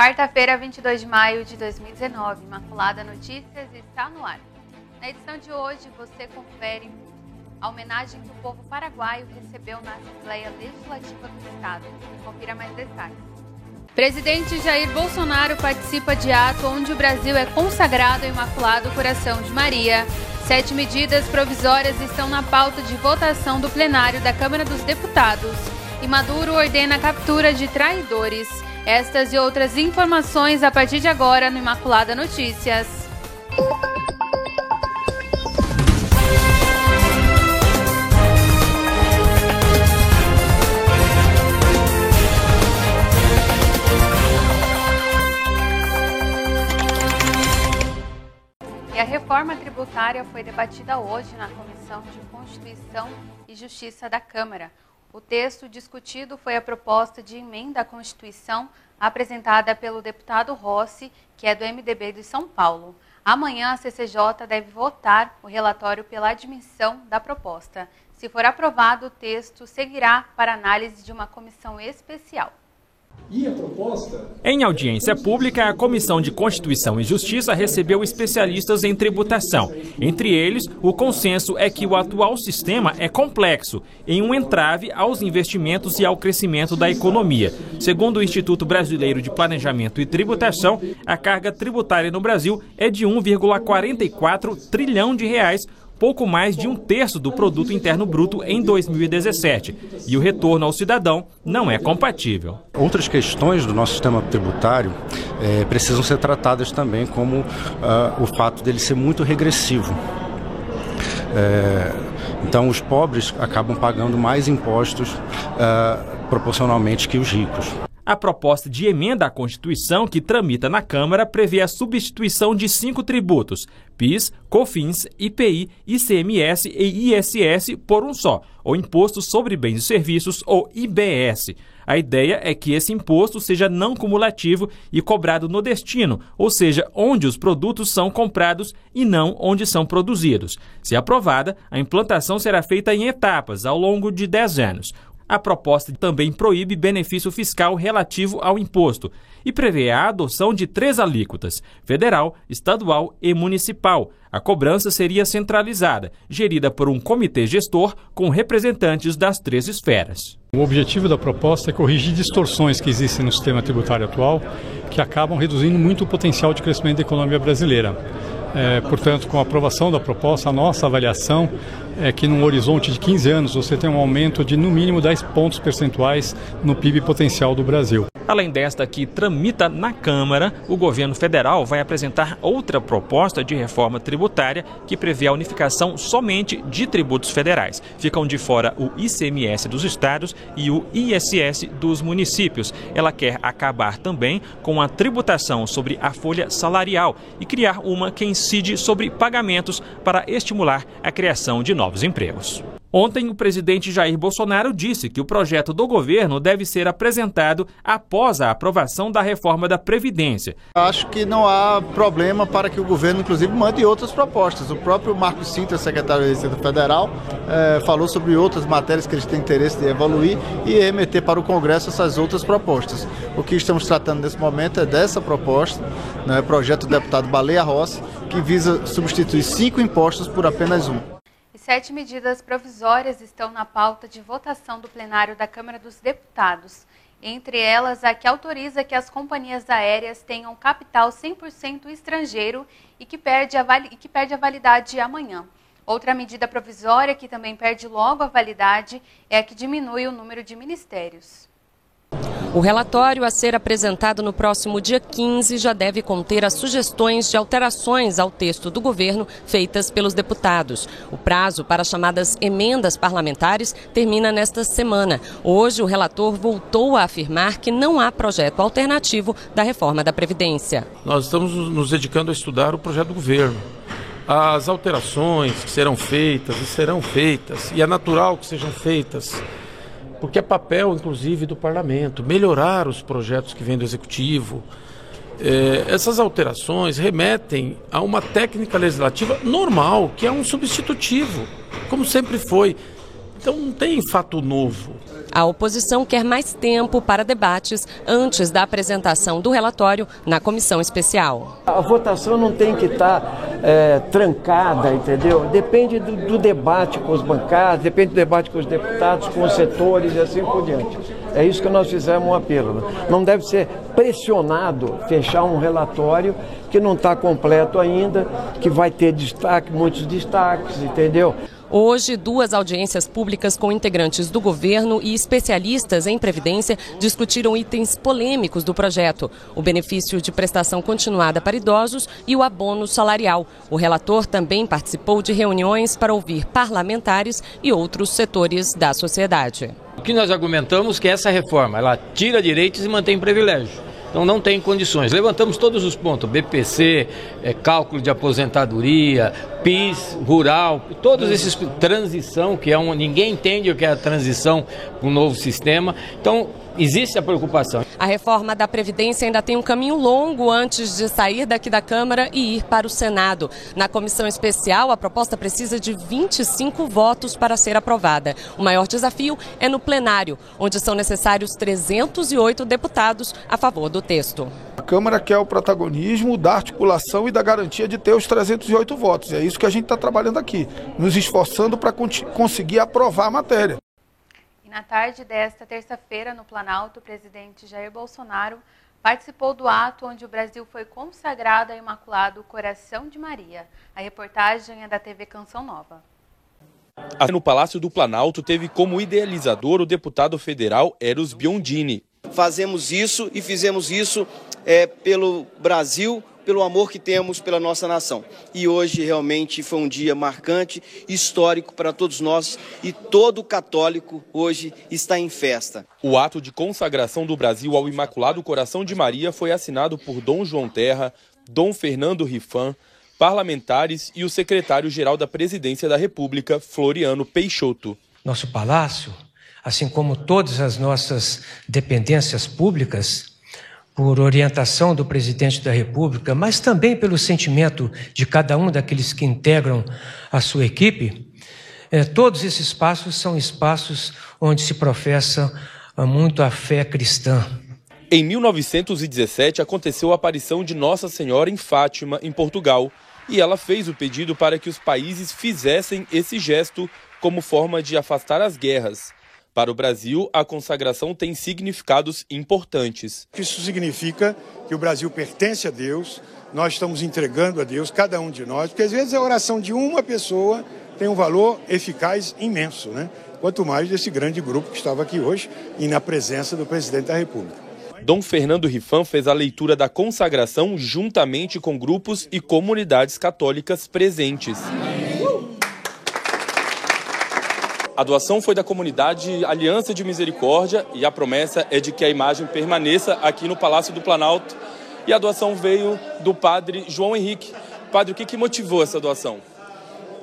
Quarta-feira, 22 de maio de 2019, Imaculada Notícias está no ar. Na edição de hoje, você confere a homenagem que o povo paraguaio recebeu na Assembleia Legislativa do Estado. Confira mais detalhes. Presidente Jair Bolsonaro participa de ato onde o Brasil é consagrado ao Imaculado Coração de Maria. 7 medidas provisórias estão na pauta de votação do plenário da Câmara dos Deputados. E Maduro ordena a captura de traidores. Estas e outras informações a partir de agora no Imaculada Notícias. E a reforma tributária foi debatida hoje na Comissão de Constituição e Justiça da Câmara. O texto discutido foi a proposta de emenda à Constituição apresentada pelo deputado Rossi, que é do MDB de São Paulo. Amanhã a CCJ deve votar o relatório pela admissão da proposta. Se for aprovado, o texto seguirá para análise de uma comissão especial. E a proposta? Em audiência pública, a Comissão de Constituição e Justiça recebeu especialistas em tributação. Entre eles, o consenso é que o atual sistema é complexo, em um entrave aos investimentos e ao crescimento da economia. Segundo o Instituto Brasileiro de Planejamento e Tributação, a carga tributária no Brasil é de 1,44 trilhão de reais, pouco mais de 1/3 do Produto Interno Bruto em 2017. E o retorno ao cidadão não é compatível. Outras questões do nosso sistema tributário precisam ser tratadas também, como o fato dele ser muito regressivo. Então, os pobres acabam pagando mais impostos proporcionalmente que os ricos. A proposta de emenda à Constituição que tramita na Câmara prevê a substituição de 5 tributos, PIS, COFINS, IPI, ICMS e ISS por um só, o Imposto sobre Bens e Serviços, ou IBS. A ideia é que esse imposto seja não cumulativo e cobrado no destino, ou seja, onde os produtos são comprados e não onde são produzidos. Se aprovada, a implantação será feita em etapas ao longo de 10 anos. A proposta também proíbe benefício fiscal relativo ao imposto e prevê a adoção de 3 alíquotas: federal, estadual e municipal. A cobrança seria centralizada, gerida por um comitê gestor com representantes das 3 esferas. O objetivo da proposta é corrigir distorções que existem no sistema tributário atual, que acabam reduzindo muito o potencial de crescimento da economia brasileira. Portanto, com a aprovação da proposta, a nossa avaliação é que num horizonte de 15 anos você tem um aumento de no mínimo 10 pontos percentuais no PIB potencial do Brasil. Além desta que tramita na Câmara, o governo federal vai apresentar outra proposta de reforma tributária que prevê a unificação somente de tributos federais. Ficam de fora o ICMS dos estados e o ISS dos municípios. Ela quer acabar também com a tributação sobre a folha salarial e criar uma que incide sobre pagamentos para estimular a criação de novos empregos. Ontem, o presidente Jair Bolsonaro disse que o projeto do governo deve ser apresentado após a aprovação da reforma da Previdência. Acho que não há problema para que o governo, inclusive, mande outras propostas. O próprio Marcos Cintra, secretário da Receita Federal, falou sobre outras matérias que eles têm interesse de evoluir e remeter para o Congresso essas outras propostas. O que estamos tratando nesse momento é dessa proposta, projeto do deputado Baleia Rossi, que visa substituir 5 impostos por apenas um. 7 medidas provisórias estão na pauta de votação do plenário da Câmara dos Deputados. Entre elas, a que autoriza que as companhias aéreas tenham capital 100% estrangeiro e que perde a validade amanhã. Outra medida provisória que também perde logo a validade é a que diminui o número de ministérios. O relatório a ser apresentado no próximo dia 15 já deve conter as sugestões de alterações ao texto do governo feitas pelos deputados. O prazo para as chamadas emendas parlamentares termina nesta semana. Hoje, o relator voltou a afirmar que não há projeto alternativo da reforma da Previdência. Nós estamos nos dedicando a estudar o projeto do governo. As alterações que serão feitas, e é natural que sejam feitas, porque é papel, inclusive, do parlamento, melhorar os projetos que vêm do executivo. Essas alterações remetem a uma técnica legislativa normal, que é um substitutivo, como sempre foi. Então não tem fato novo. A oposição quer mais tempo para debates antes da apresentação do relatório na comissão especial. A votação não tem que estar trancada, entendeu? Depende do debate com os bancados, depende do debate com os deputados, com os setores e assim por diante. É isso que nós fizemos um apelo. Não deve ser pressionado fechar um relatório que não está completo ainda, que vai ter muitos destaques, entendeu? Hoje, 2 audiências públicas com integrantes do governo e especialistas em previdência discutiram itens polêmicos do projeto: o benefício de prestação continuada para idosos e o abono salarial. O relator também participou de reuniões para ouvir parlamentares e outros setores da sociedade. O que nós argumentamos é que essa reforma, ela tira direitos e mantém privilégios. Então não tem condições. Levantamos todos os pontos, BPC, cálculo de aposentadoria, PIS, rural, todos esses, transição, que é ninguém entende o que é a transição para um novo sistema. Então existe a preocupação. A reforma da Previdência ainda tem um caminho longo antes de sair daqui da Câmara e ir para o Senado. Na comissão especial, a proposta precisa de 25 votos para ser aprovada. O maior desafio é no plenário, onde são necessários 308 deputados a favor do texto. A Câmara quer o protagonismo da articulação e da garantia de ter os 308 votos. É isso que a gente está trabalhando aqui, nos esforçando para conseguir aprovar a matéria. Na tarde desta terça-feira, no Planalto, o presidente Jair Bolsonaro participou do ato onde o Brasil foi consagrado ao Imaculado Coração de Maria. A reportagem é da TV Canção Nova. No Palácio do Planalto teve como idealizador o deputado federal Eros Biondini. Fazemos isso e fizemos isso pelo Brasil, pelo amor que temos pela nossa nação. E hoje realmente foi um dia marcante, histórico para todos nós, e todo católico hoje está em festa. O ato de consagração do Brasil ao Imaculado Coração de Maria foi assinado por Dom João Terra, Dom Fernando Rifan, parlamentares e o secretário-geral da Presidência da República, Floriano Peixoto. Nosso palácio, assim como todas as nossas dependências públicas, por orientação do presidente da República, mas também pelo sentimento de cada um daqueles que integram a sua equipe, todos esses espaços são espaços onde se professa muito a fé cristã. Em 1917, aconteceu a aparição de Nossa Senhora em Fátima, em Portugal, e ela fez o pedido para que os países fizessem esse gesto como forma de afastar as guerras. Para o Brasil, a consagração tem significados importantes. Isso significa que o Brasil pertence a Deus, nós estamos entregando a Deus, cada um de nós, porque às vezes a oração de uma pessoa tem um valor eficaz imenso, né? Quanto mais desse grande grupo que estava aqui hoje e na presença do presidente da República. Dom Fernando Rifan fez a leitura da consagração juntamente com grupos e comunidades católicas presentes. A doação foi da comunidade Aliança de Misericórdia e a promessa é de que a imagem permaneça aqui no Palácio do Planalto. E a doação veio do padre João Henrique. Padre, o que motivou essa doação?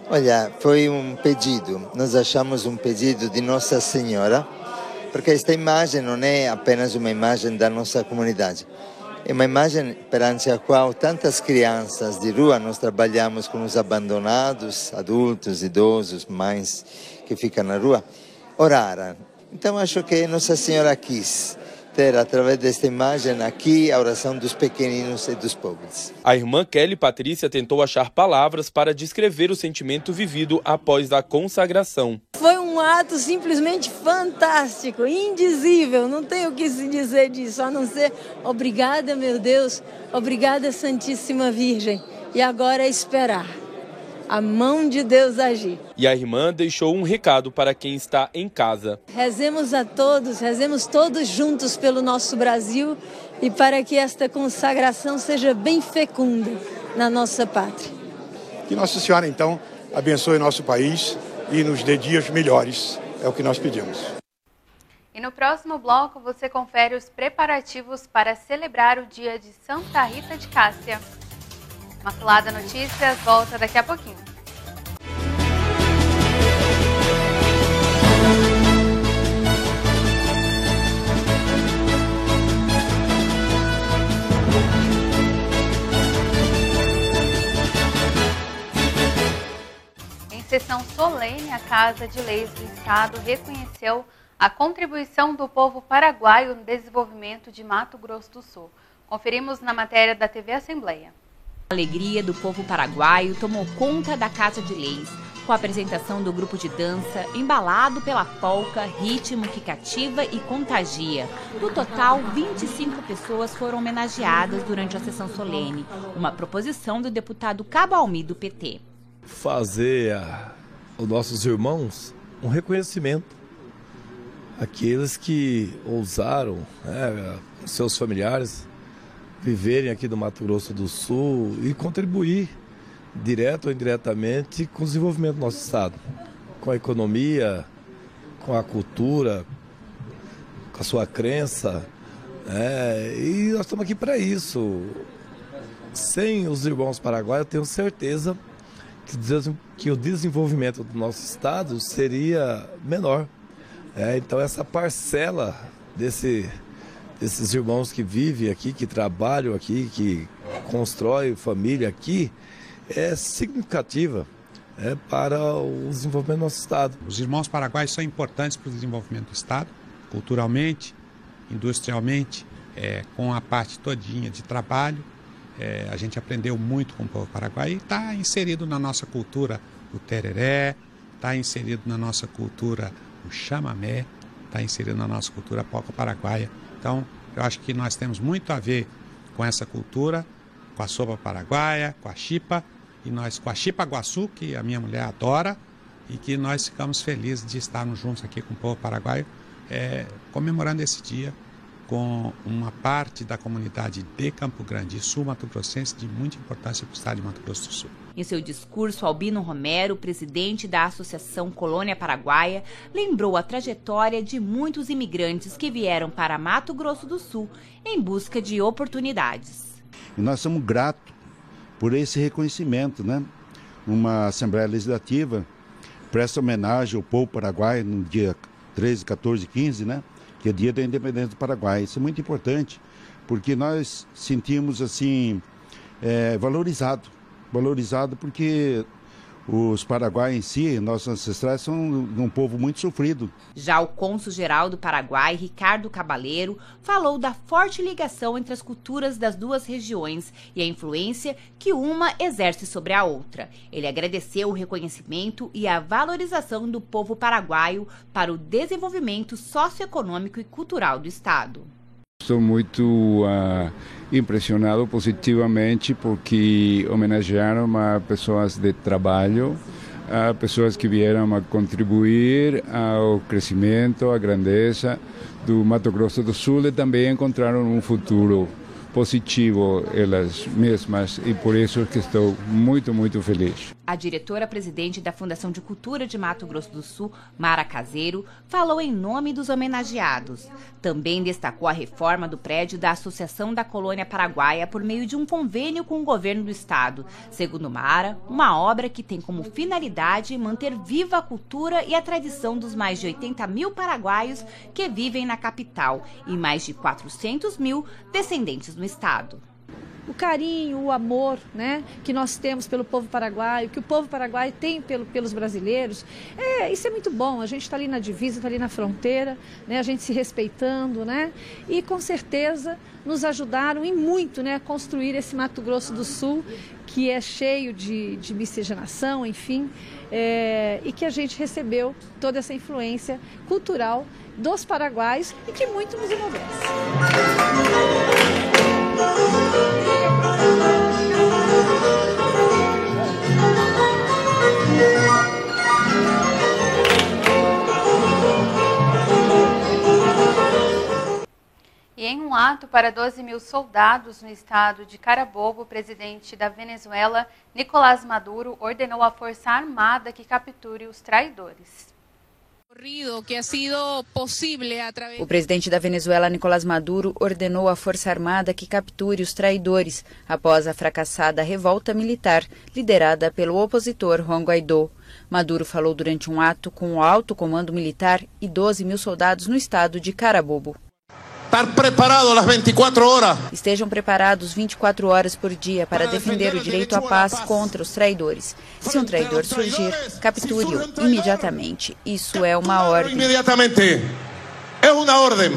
Olha, foi um pedido. Nós achamos um pedido de Nossa Senhora, porque esta imagem não é apenas uma imagem da nossa comunidade. É uma imagem perante a qual tantas crianças de rua, nós trabalhamos com os abandonados, adultos, idosos, mães que ficam na rua, oraram. Então acho que Nossa Senhora quis ter, através desta imagem aqui, a oração dos pequeninos e dos pobres. A irmã Kelly Patrícia tentou achar palavras para descrever o sentimento vivido após a consagração. Foi um ato simplesmente fantástico, indizível, não tenho o que se dizer disso, a não ser obrigada, meu Deus, obrigada, Santíssima Virgem. E agora é esperar a mão de Deus agir. E a irmã deixou um recado para quem está em casa. Rezemos todos juntos pelo nosso Brasil e para que esta consagração seja bem fecunda na nossa pátria. Que Nossa Senhora, então, abençoe nosso país e nos dê dias melhores, é o que nós pedimos. E no próximo bloco você confere os preparativos para celebrar o dia de Santa Rita de Cássia. Imaculada Notícias volta daqui a pouquinho. Em sessão solene, a Casa de Leis do Estado reconheceu a contribuição do povo paraguaio no desenvolvimento de Mato Grosso do Sul. Conferimos na matéria da TV Assembleia. A alegria do povo paraguaio tomou conta da Casa de Leis, com a apresentação do grupo de dança, embalado pela polca, ritmo que cativa e contagia. No total, 25 pessoas foram homenageadas durante a sessão solene, uma proposição do deputado Cabo Almi, do PT. Fazer aos nossos irmãos um reconhecimento, aqueles que ousaram, seus familiares, viverem aqui no Mato Grosso do Sul e contribuir, direto ou indiretamente, com o desenvolvimento do nosso estado, com a economia, com a cultura, com a sua crença, e nós estamos aqui para isso. Sem os irmãos paraguaios, eu tenho certeza que o desenvolvimento do nosso estado seria menor. Então essa parcela desses irmãos que vivem aqui, que trabalham aqui, que constroem família aqui, é significativa para o desenvolvimento do nosso estado. Os irmãos paraguaios são importantes para o desenvolvimento do estado, culturalmente, industrialmente, com a parte todinha de trabalho. A gente aprendeu muito com o povo paraguaio e está inserido na nossa cultura o tereré, está inserido na nossa cultura o chamamé, está inserido na nossa cultura a polca paraguaia. Então, eu acho que nós temos muito a ver com essa cultura, com a sopa paraguaia, com a chipa, e nós com a chipa guaçu, que a minha mulher adora, e que nós ficamos felizes de estarmos juntos aqui com o povo paraguaio, comemorando esse dia com uma parte da comunidade de Campo Grande e Sul Mato Grossense de muita importância para o estado de Mato Grosso do Sul. Em seu discurso, Albino Romero, presidente da Associação Colônia Paraguaia, lembrou a trajetória de muitos imigrantes que vieram para Mato Grosso do Sul em busca de oportunidades. E nós somos gratos por esse reconhecimento, né? Uma Assembleia Legislativa presta homenagem ao povo paraguaio no dia 13, 14 e 15, né? Que é dia da independência do Paraguai. Isso é muito importante, porque nós sentimos assim, valorizado porque os paraguaios em si, nossos ancestrais, são um povo muito sofrido. Já o cônsul-geral do Paraguai, Ricardo Cabaleiro, falou da forte ligação entre as culturas das duas regiões e a influência que uma exerce sobre a outra. Ele agradeceu o reconhecimento e a valorização do povo paraguaio para o desenvolvimento socioeconômico e cultural do estado. Estou muito impressionado positivamente porque homenagearam a pessoas de trabalho, a pessoas que vieram a contribuir ao crescimento, à grandeza do Mato Grosso do Sul e também encontraram um futuro positivo elas mesmas e por isso que estou muito, muito feliz. A diretora-presidente da Fundação de Cultura de Mato Grosso do Sul, Mara Caseiro, falou em nome dos homenageados. Também destacou a reforma do prédio da Associação da Colônia Paraguaia por meio de um convênio com o governo do estado. Segundo Mara, uma obra que tem como finalidade manter viva a cultura e a tradição dos mais de 80 mil paraguaios que vivem na capital e mais de 400 mil descendentes no estado. O carinho, o amor, né, que nós temos pelo povo paraguaio, que o povo paraguaio tem pelos brasileiros, isso é muito bom. A gente está ali na divisa, está ali na fronteira, né, a gente se respeitando, né, e com certeza nos ajudaram e muito, né, a construir esse Mato Grosso do Sul, que é cheio de miscigenação, enfim, e que a gente recebeu toda essa influência cultural dos paraguaios e que muito nos enobedece. E em um ato para 12 mil soldados no estado de Carabobo, o presidente da Venezuela, Nicolás Maduro, ordenou à Força Armada que capture os traidores. O presidente da Venezuela, Nicolás Maduro, ordenou à Força Armada que capture os traidores após a fracassada revolta militar liderada pelo opositor Juan Guaidó. Maduro falou durante um ato com o alto comando militar e 12 mil soldados no estado de Carabobo. Estar preparado as 24 horas. Estejam preparados 24 horas por dia para defender o direito à paz contra os traidores. Se um traidor surgir, capture-o imediatamente. Isso é uma ordem. Imediatamente. É uma ordem.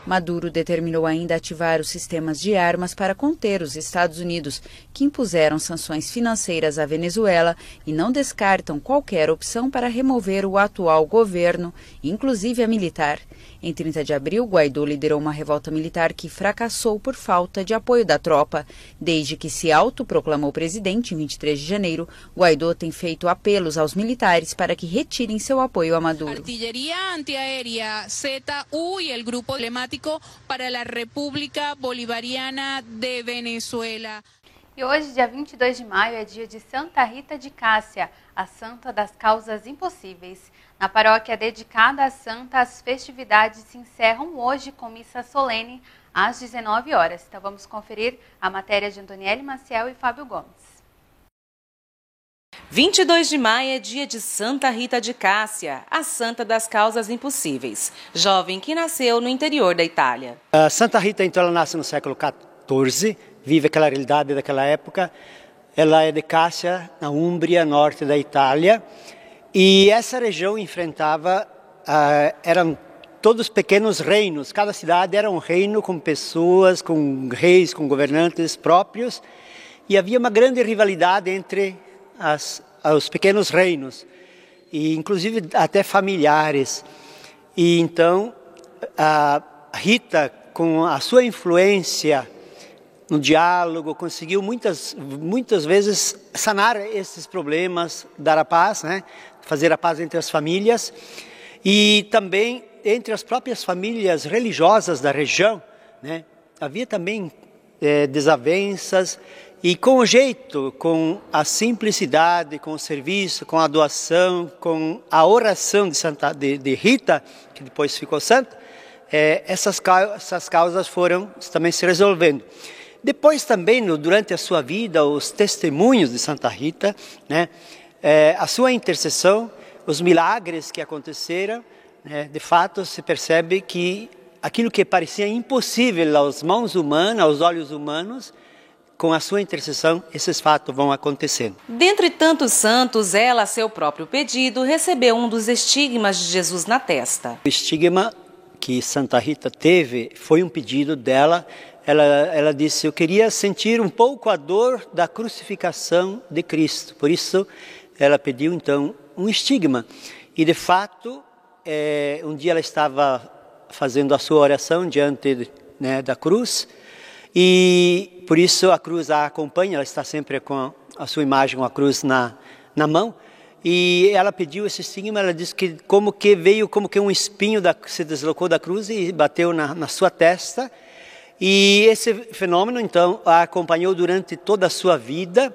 Maduro determinou ainda ativar os sistemas de armas para conter os Estados Unidos, que impuseram sanções financeiras à Venezuela e não descartam qualquer opção para remover o atual governo, inclusive a militar. Em 30 de abril, Guaidó liderou uma revolta militar que fracassou por falta de apoio da tropa. Desde que se autoproclamou presidente em 23 de janeiro, Guaidó tem feito apelos aos militares para que retirem seu apoio a Maduro. Artillería antiaérea ZU e o grupo emblemático para a República Bolivariana de Venezuela. E hoje, dia 22 de maio, é dia de Santa Rita de Cássia, a santa das causas impossíveis. Na paróquia dedicada à santa, as festividades se encerram hoje com missa solene às 19 horas. Então vamos conferir a matéria de Antoniele Maciel e Fábio Gomes. 22 de maio é dia de Santa Rita de Cássia, a santa das causas impossíveis, jovem que nasceu no interior da Itália. Santa Rita, então, ela nasce no século XIV, vive aquela realidade daquela época. Ela é de Cássia, na Úmbria, norte da Itália. E essa região enfrentava, eram todos pequenos reinos. Cada cidade era um reino com pessoas, com reis, com governantes próprios. E havia uma grande rivalidade entre os pequenos reinos, e inclusive até familiares. E então, a Rita, com a sua influência no diálogo, conseguiu muitas vezes sanar esses problemas, dar a paz, né? Fazer a paz entre as famílias e também entre as próprias famílias religiosas da região, né? Havia também desavenças, e com o jeito, com a simplicidade, com o serviço, com a doação, com a oração de Rita, que depois ficou santa, essas causas foram também se resolvendo. Depois também, durante a sua vida, os testemunhos de Santa Rita, né, a sua intercessão, os milagres que aconteceram, né, de fato se percebe que aquilo que parecia impossível às mãos humanas, aos olhos humanos, com a sua intercessão, esses fatos vão acontecendo. Dentre tantos santos, ela, a seu próprio pedido, recebeu um dos estigmas de Jesus na testa. O estigma que Santa Rita teve foi um pedido dela. Ela disse: eu queria sentir um pouco a dor da crucificação de Cristo. Por isso, ela pediu, então, um estigma. E, de fato, um dia ela estava fazendo a sua oração diante, né, da cruz, e por isso a cruz a acompanha. Ela está sempre com a sua imagem, com a cruz na mão. E ela pediu esse estigma. Ela disse que veio como que um espinho se deslocou da cruz e bateu na sua testa. E esse fenômeno, então, a acompanhou durante toda a sua vida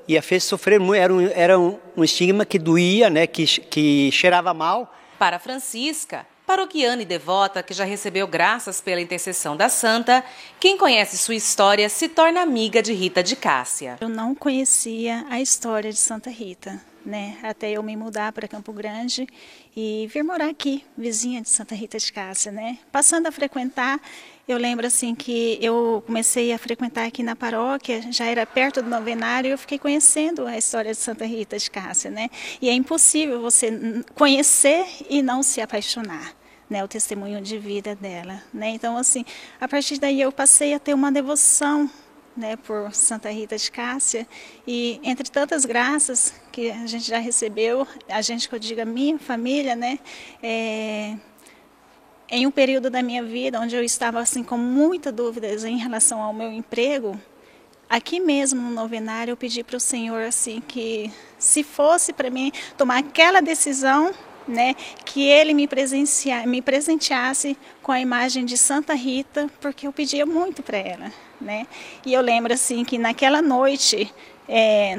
e a fez sofrer muito. Era um estigma que doía, né, que cheirava mal. Para Francisca, paroquiana e devota que já recebeu graças pela intercessão da santa, quem conhece sua história se torna amiga de Rita de Cássia. Eu não conhecia a história de Santa Rita, né, até eu me mudar para Campo Grande e vir morar aqui, vizinha de Santa Rita de Cássia, né. Passando a frequentar, eu lembro assim que eu comecei a frequentar aqui na paróquia, já era perto do novenário, e eu fiquei conhecendo a história de Santa Rita de Cássia, né? E é impossível você conhecer e não se apaixonar, né? O testemunho de vida dela, né? Então, assim, a partir daí eu passei a ter uma devoção, né, por Santa Rita de Cássia, e entre tantas graças que a gente já recebeu, a gente, que eu digo, a minha família, né, em um período da minha vida onde eu estava assim com muitas dúvidas em relação ao meu emprego, aqui mesmo no novenário eu pedi para o Senhor assim que, se fosse para mim tomar aquela decisão, né, que Ele me presenteasse com a imagem de Santa Rita, porque eu pedia muito para ela, né? E eu lembro assim que naquela noite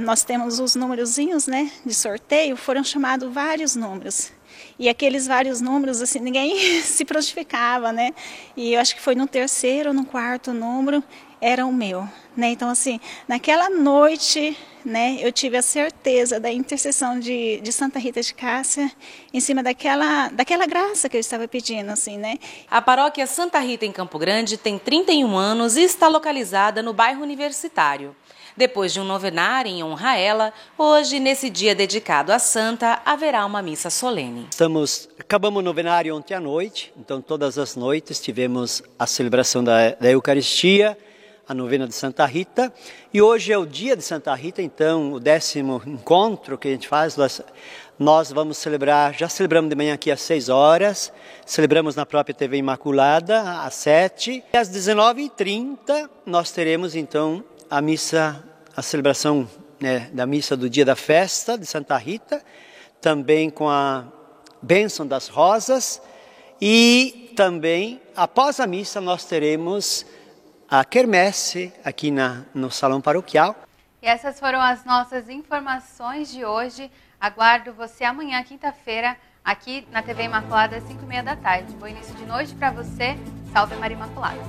nós temos os númerozinhos, né, de sorteio, foram chamados vários números. E aqueles vários números, assim, ninguém se prontificava, né? E eu acho que foi no terceiro ou no quarto número, era o meu, né? Então, assim, naquela noite, né, eu tive a certeza da intercessão de Santa Rita de Cássia em cima daquela graça que eu estava pedindo, assim, né? A paróquia Santa Rita em Campo Grande tem 31 anos e está localizada no bairro Universitário. Depois de um novenário em honra a ela, hoje, nesse dia dedicado à santa, haverá uma missa solene. Acabamos o novenário ontem à noite, então todas as noites tivemos a celebração da Eucaristia, a novena de Santa Rita, e hoje é o dia de Santa Rita, então o 10º encontro que a gente faz, nós vamos celebrar, já celebramos de manhã aqui às 6 horas, celebramos na própria TV Imaculada às 7, e às 19h30 nós teremos então a celebração, né, da missa do dia da festa de Santa Rita, também com a bênção das rosas, e também após a missa nós teremos a quermesse aqui no salão paroquial. E essas foram as nossas informações de hoje. Aguardo você amanhã, quinta-feira, aqui na TV Imaculada às 5h30 da tarde. Bom início de noite para você. Salve Maria Imaculada.